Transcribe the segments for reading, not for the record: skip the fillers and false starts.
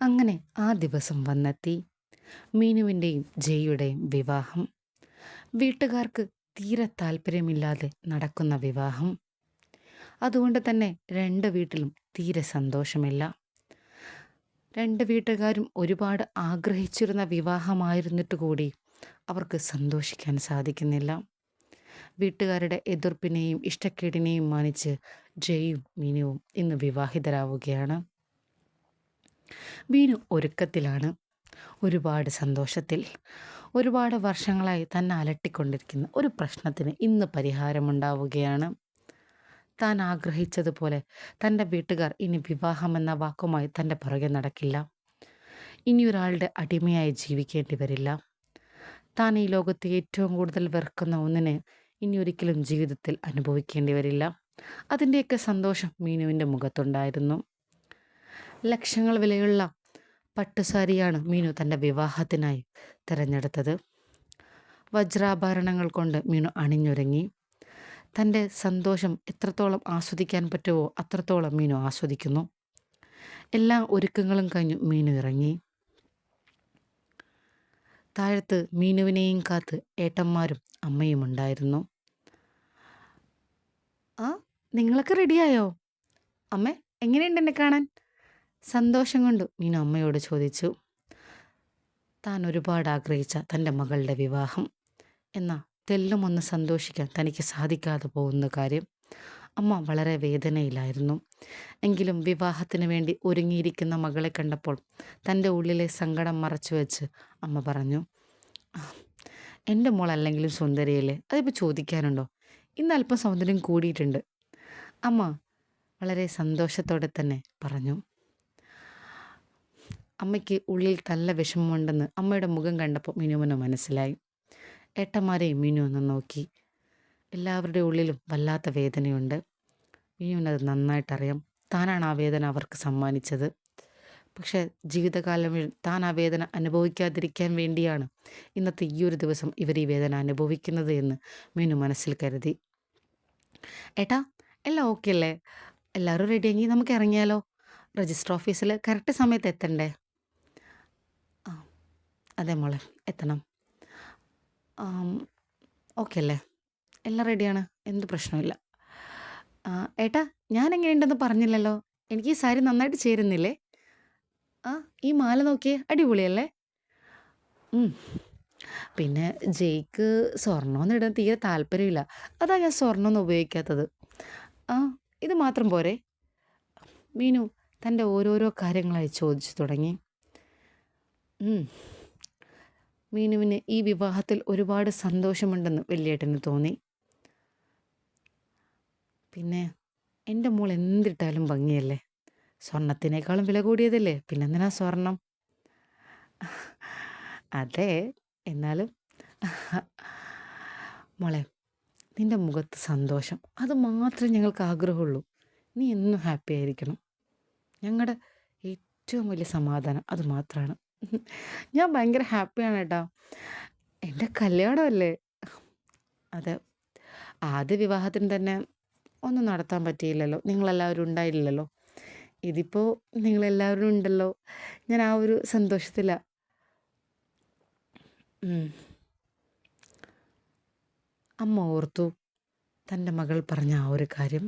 അങ്ങനെ ആ ദിവസം വന്നെത്തി. മീനുവിൻ്റെയും ജെയ്യുടെയും വിവാഹം. വീട്ടുകാർക്ക് തീരെ താല്പര്യമില്ലാതെ നടക്കുന്ന വിവാഹം. അതുകൊണ്ട് തന്നെ രണ്ട് വീട്ടിലും തീരെ സന്തോഷമില്ല. രണ്ട് വീട്ടുകാരും ഒരുപാട് ആഗ്രഹിച്ചിരുന്ന വിവാഹമായിരുന്നിട്ട് കൂടി അവർക്ക് സന്തോഷിക്കാൻ സാധിക്കുന്നില്ല. വീട്ടുകാരുടെ എതിർപ്പിനെയും ഇഷ്ടക്കേടിനെയും മാനിച്ച് ജെയ്യും മീനുവും ഇന്ന് വിവാഹിതരാവുകയാണ്. മീനു ഒരുക്കത്തിലാണ്, ഒരുപാട് സന്തോഷത്തിൽ. ഒരുപാട് വർഷങ്ങളായി തന്നെ അലട്ടിക്കൊണ്ടിരിക്കുന്ന ഒരു പ്രശ്നത്തിന് ഇന്ന് പരിഹാരമുണ്ടാവുകയാണ്. താൻ ആഗ്രഹിച്ചതുപോലെ തൻ്റെ വീട്ടുകാർ ഇനി വിവാഹമെന്ന വാക്കുമായി തൻ്റെ പുറകെ നടക്കില്ല. ഇനിയൊരാളുടെ അടിമയായി ജീവിക്കേണ്ടി വരില്ല. താൻ ഈ ലോകത്ത് ഏറ്റവും കൂടുതൽ വെറുക്കുന്ന ഒന്നിനെ ഇനി ഒരിക്കലും ജീവിതത്തിൽ അനുഭവിക്കേണ്ടി വരില്ല. അതിൻ്റെയൊക്കെ സന്തോഷം മീനുവിൻ്റെ മുഖത്തുണ്ടായിരുന്നു. ലക്ഷങ്ങൾ വിലയുള്ള പട്ടുസാരിയാണ് മീനു തൻ്റെ വിവാഹത്തിനായി തിരഞ്ഞെടുത്തത്. വജ്രാഭരണങ്ങൾ കൊണ്ട് മീനു അണിഞ്ഞൊരുങ്ങി. തൻ്റെ സന്തോഷം എത്രത്തോളം ആസ്വദിക്കാൻ പറ്റുമോ അത്രത്തോളം മീനു ആസ്വദിക്കുന്നു. എല്ലാ ഒരുക്കങ്ങളും കഴിഞ്ഞു മീനു ഇറങ്ങി. താഴത്ത് മീനുവിനെയും കാത്ത് ഏട്ടന്മാരും അമ്മയും ഉണ്ടായിരുന്നു. ആ, നിങ്ങളൊക്കെ റെഡിയായോ? അമ്മേ, എങ്ങനെയുണ്ട് എന്നെ കാണാൻ? സന്തോഷം കൊണ്ട് മീനു അമ്മയോട് ചോദിച്ചു. താൻ ഒരുപാട് ആഗ്രഹിച്ച തൻ്റെ മകളുടെ വിവാഹം, എന്നാൽ തെല്ലും ഒന്ന് സന്തോഷിക്കാൻ തനിക്ക് സാധിക്കാതെ പോകുന്ന കാര്യം. അമ്മ വളരെ വേദനയിലായിരുന്നു. എങ്കിലും വിവാഹത്തിന് വേണ്ടി ഒരുങ്ങിയിരിക്കുന്ന മകളെ കണ്ടപ്പോൾ തൻ്റെ ഉള്ളിലെ സങ്കടം മറച്ചു വെച്ച് അമ്മ പറഞ്ഞു, എൻ്റെ മോൾ അല്ലെങ്കിലും സുന്ദരിയല്ലേ, അതിപ്പോൾ ചോദിക്കാനുണ്ടോ? ഇന്ന് അല്പം സൗന്ദര്യം കൂടിയിട്ടുണ്ട്. അമ്മ വളരെ സന്തോഷത്തോടെ തന്നെ പറഞ്ഞു. അമ്മയ്ക്ക് ഉള്ളിൽ നല്ല വിഷമമുണ്ടെന്ന് അമ്മയുടെ മുഖം കണ്ടപ്പോൾ മിനുവിന് മനസ്സിലായി. ഏട്ടന്മാരെയും മിനു ഒന്ന് നോക്കി. എല്ലാവരുടെ ഉള്ളിലും വല്ലാത്ത വേദനയുണ്ട്. മിനുവിനത് നന്നായിട്ടറിയാം. താനാണ് ആ വേദന അവർക്ക് സമ്മാനിച്ചത്. പക്ഷേ ജീവിതകാലം താൻ ആ വേദന അനുഭവിക്കാതിരിക്കാൻ വേണ്ടിയാണ് ഇന്നത്തെ ഈ ഒരു ദിവസം ഇവർ ഈ വേദന അനുഭവിക്കുന്നത് എന്ന് മിനു മനസ്സിൽ കരുതി. ഏട്ടാ, എല്ലാം ഓക്കെ അല്ലേ? എല്ലാവരും റെഡിയെങ്കിൽ നമുക്ക് ഇറങ്ങിയാലോ? രജിസ്റ്റർ ഓഫീസിൽ കറക്റ്റ് സമയത്ത് എത്തണ്ടേ? ആ, അതെ മോളെ, എത്തണം. ഓക്കെ അല്ലേ? എല്ലാം റെഡിയാണ്, എന്ത് പ്രശ്നമില്ല. ഏട്ടാ, ഞാൻ എങ്ങനെയുണ്ടെന്ന് പറഞ്ഞില്ലല്ലോ. എനിക്ക് ഈ സാരി നന്നായിട്ട് ചേരുന്നില്ലേ? ആ, ഈ മാല നോക്കിയേ, അടിപൊളിയല്ലേ? പിന്നെ ജയ്ക്ക് സ്വർണ്ണമൊന്നും ഇടാൻ തീരെ താല്പര്യമില്ല. അതാ ഞാൻ സ്വർണ്ണമൊന്നും ഉപയോഗിക്കാത്തത്. ആ, ഇത് മാത്രം പോരെ? മീനു തൻ്റെ ഓരോരോ കാര്യങ്ങളായി ചോദിച്ചു തുടങ്ങി. മീനുവിന് ഈ വിവാഹത്തിൽ ഒരുപാട് സന്തോഷമുണ്ടെന്ന് വലിയേട്ടന് തോന്നി. പിന്നെ എൻ്റെ മോൾ എന്തിട്ടാലും ഭംഗിയല്ലേ? സ്വർണത്തിനേക്കാളും വില കൂടിയതല്ലേ, പിന്നെന്തിനാ സ്വർണം? അതെ, എന്നാലും മോളെ, നിൻ്റെ മുഖത്ത് സന്തോഷം, അത് മാത്രമേ ഞങ്ങൾക്ക് ആഗ്രഹമുള്ളൂ. നീ എന്നും ഹാപ്പി ആയിരിക്കണം. ഞങ്ങളുടെ ഏറ്റവും വലിയ സമാധാനം അത് മാത്രമാണ്. ഞാൻ ഭയങ്കര ഹാപ്പിയാണ് ഏട്ടാ. എൻ്റെ കല്യാണമല്ലേ? അതെ, ആദ്യ വിവാഹത്തിന് തന്നെ ഒന്നും നടത്താൻ പറ്റിയില്ലല്ലോ, നിങ്ങളെല്ലാവരും ഉണ്ടായില്ലല്ലോ. ഇതിപ്പോൾ നിങ്ങളെല്ലാവരും ഉണ്ടല്ലോ, ഞാൻ ആ ഒരു സന്തോഷത്തിലാണ്. അമ്മ ഓർത്തു തൻ്റെ മകൾ പറഞ്ഞ ആ ഒരു കാര്യം.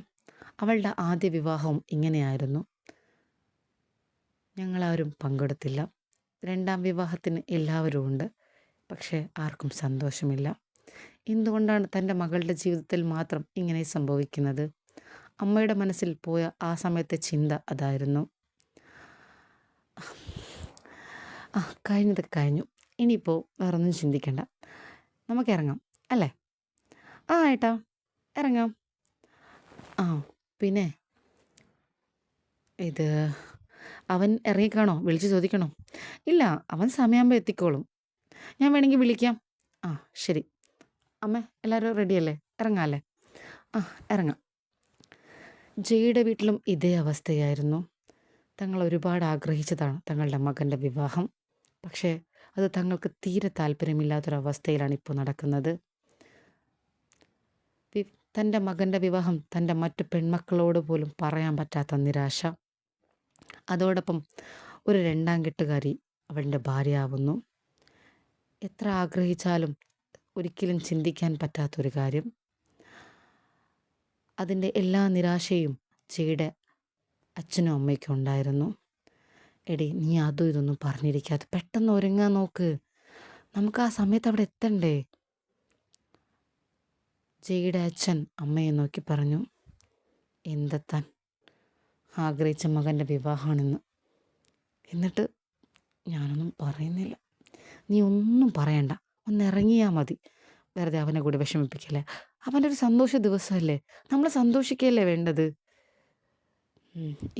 അവളുടെ ആദ്യ വിവാഹവും ഇങ്ങനെയായിരുന്നു. ഞങ്ങളാരും പങ്കെടുത്തില്ല. രണ്ടാം വിവാഹത്തിന് എല്ലാവരും ഉണ്ട്, പക്ഷേ ആർക്കും സന്തോഷമില്ല. എന്തുകൊണ്ടാണ് തൻ്റെ മകളുടെ ജീവിതത്തിൽ മാത്രം ഇങ്ങനെ സംഭവിക്കുന്നത്? അമ്മയുടെ മനസ്സിൽ പോയ ആ സമയത്തെ ചിന്ത അതായിരുന്നു. കഴിഞ്ഞത് കഴിഞ്ഞു, ഇനിയിപ്പോൾ വേറൊന്നും ചിന്തിക്കണ്ട, നമുക്കിറങ്ങാം അല്ലേ? ഏട്ടാ, ഇറങ്ങാം. പിന്നെ ഇത് അവൻ ഇറങ്ങിക്കാണോ? വിളിച്ച് ചോദിക്കണോ? ഇല്ല, അവൻ സമയമാകുമ്പോൾ എത്തിക്കോളും. ഞാൻ വേണമെങ്കിൽ വിളിക്കാം. ശരി. അമ്മേ, എല്ലാവരും റെഡിയല്ലേ? ഇറങ്ങാമല്ലേ? ഇറങ്ങാം. ജയുടെ വീട്ടിലും ഇതേ അവസ്ഥയായിരുന്നു. തങ്ങൾ ഒരുപാട് ആഗ്രഹിച്ചതാണ് തങ്ങളുടെ മകൻ്റെ വിവാഹം. പക്ഷേ അത് തങ്ങൾക്ക് തീരെ താല്പര്യമില്ലാത്തൊരവസ്ഥയിലാണ് ഇപ്പോൾ നടക്കുന്നത്. തൻ്റെ മകൻ്റെ വിവാഹം തൻ്റെ മറ്റു പെൺമക്കളോട് പോലും പറയാൻ പറ്റാത്ത നിരാശ. അതോടൊപ്പം ഒരു രണ്ടാം കെട്ടുകാരി അവളുടെ ഭാര്യയാവുന്നു. എത്ര ആഗ്രഹിച്ചാലും ഒരിക്കലും ചിന്തിക്കാൻ പറ്റാത്തൊരു കാര്യം. അതിൻ്റെ എല്ലാ നിരാശയും ജയുടെ അച്ഛനും അമ്മയ്ക്കും ഉണ്ടായിരുന്നു. എടി, നീ അതും ഇതൊന്നും പറഞ്ഞിരിക്കാതെ പെട്ടെന്ന് ഒരുങ്ങാൻ നോക്ക്, നമുക്ക് ആ സമയത്ത് അവിടെ എത്തണ്ടേ. ജയുടെ അച്ഛൻ അമ്മയെ നോക്കി പറഞ്ഞു, എന്തെത്താൻ, ആഗ്രഹിച്ച മകൻ്റെ വിവാഹമാണെന്ന്. എന്നിട്ട് ഞാനൊന്നും പറയുന്നില്ല. നീ ഒന്നും പറയണ്ട, ഒന്ന് ഇറങ്ങിയാൽ മതി. വെറുതെ അവനെ കൂടി വിഷമിപ്പിക്കല്ലേ. അവൻ്റെ ഒരു സന്തോഷ ദിവസമല്ലേ, നമ്മൾ സന്തോഷിക്കുകയല്ലേ വേണ്ടത്.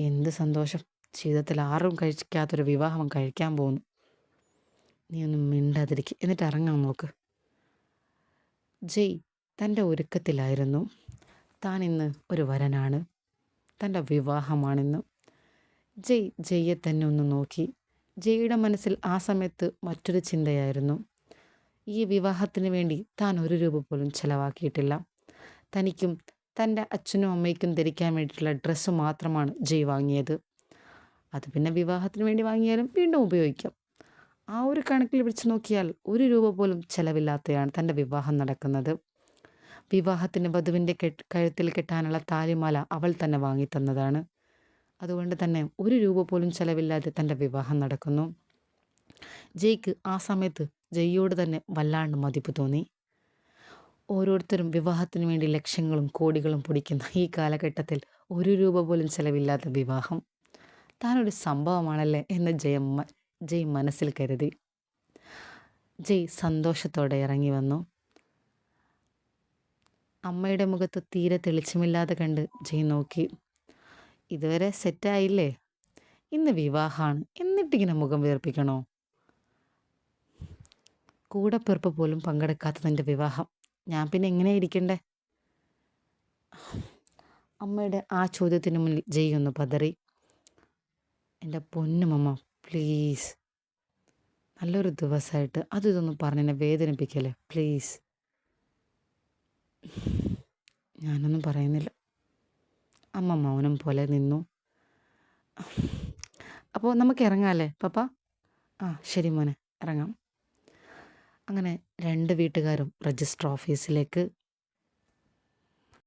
എന്ത് സന്തോഷം, ജീവിതത്തിൽ ആരും കഴിക്കാത്തൊരു വിവാഹം കഴിക്കാൻ പോകുന്നു. നീ ഒന്നും മിണ്ടാതിരിക്കുക, എന്നിട്ട് ഇറങ്ങാൻ നോക്ക്. ജയ് തൻ്റെ ഒരുക്കത്തിലായിരുന്നു. താൻ ഇന്ന് ഒരു വരനാണ്, തൻ്റെ വിവാഹമാണിന്ന്. ജയ്യെ തന്നെ ഒന്ന് നോക്കി. ജയ്യുടെ മനസ്സിൽ ആ സമയത്ത് മറ്റൊരു ചിന്തയായിരുന്നു. ഈ വിവാഹത്തിന് വേണ്ടി താൻ ഒരു രൂപ പോലും ചിലവാക്കിയിട്ടില്ല. തനിക്കും തൻ്റെ അച്ഛനും അമ്മയ്ക്കും ധരിക്കാൻ വേണ്ടിയിട്ടുള്ള ഡ്രസ്സ് മാത്രമാണ് ജയ് വാങ്ങിയത്. അത് പിന്നെ വിവാഹത്തിന് വേണ്ടി വാങ്ങിയാലും വീണ്ടും ഉപയോഗിക്കാം. ആ ഒരു കണക്കിൽ വെച്ച് നോക്കിയാൽ ഒരു രൂപ പോലും ചിലവില്ലാതെയാണ് തൻ്റെ വിവാഹം നടക്കുന്നത്. വിവാഹത്തിന് വധുവിൻ്റെ കഴുത്തിൽ കെട്ടാനുള്ള താലിമാല അവൾ തന്നെ വാങ്ങിത്തന്നതാണ്. അതുകൊണ്ട് തന്നെ ഒരു രൂപ പോലും ചിലവില്ലാതെ തൻ്റെ വിവാഹം നടക്കുന്നു. ജയ്ക്ക് ആ സമയത്ത് ജയ്യോട് തന്നെ വല്ലാണ്ട് മതിപ്പ് തോന്നി. ഓരോരുത്തരും വിവാഹത്തിന് വേണ്ടി ലക്ഷങ്ങളും കോടികളും പൊടിക്കുന്ന ഈ കാലഘട്ടത്തിൽ ഒരു രൂപ പോലും ചിലവില്ലാത്ത വിവാഹം താനൊരു സംഭവമാണല്ലേ എന്ന് ജയ് മനസ്സിൽ കരുതി. ജയ് സന്തോഷത്തോടെ ഇറങ്ങി വന്നു. അമ്മയുടെ മുഖത്ത് തീരെ തെളിച്ചമില്ലാതെ കണ്ട് ജയ് നോക്കി. ഇതുവരെ സെറ്റായില്ലേ, ഇന്ന് വിവാഹമാണ്, എന്നിട്ടിങ്ങനെ മുഖം വീർപ്പിക്കണോ? കൂടെപ്പിറപ്പ് പോലും പങ്കെടുക്കാത്തതിൻ്റെ വിവാഹം, ഞാൻ പിന്നെ എങ്ങനെ ഇരിക്കണ്ടേ? അമ്മയുടെ ആ ചോദ്യത്തിന് മുന്നിൽ ജയ് ഒന്ന് പതറി. എൻ്റെ പൊന്നുമമ്മ, പ്ലീസ്, നല്ലൊരു ദിവസമായിട്ട് ഇതൊന്നും പറഞ്ഞെന്നെ വേദനിപ്പിക്കല്ലേ പ്ലീസ്. ഞാനൊന്നും പറയുന്നില്ല. അമ്മ മൗനം പോലെ നിന്നു. അപ്പോൾ നമുക്ക് ഇറങ്ങാമല്ലേ പപ്പ? ആ ശരി മോനെ, ഇറങ്ങാം. അങ്ങനെ രണ്ട് വീട്ടുകാരും രജിസ്റ്റർ ഓഫീസിലേക്ക്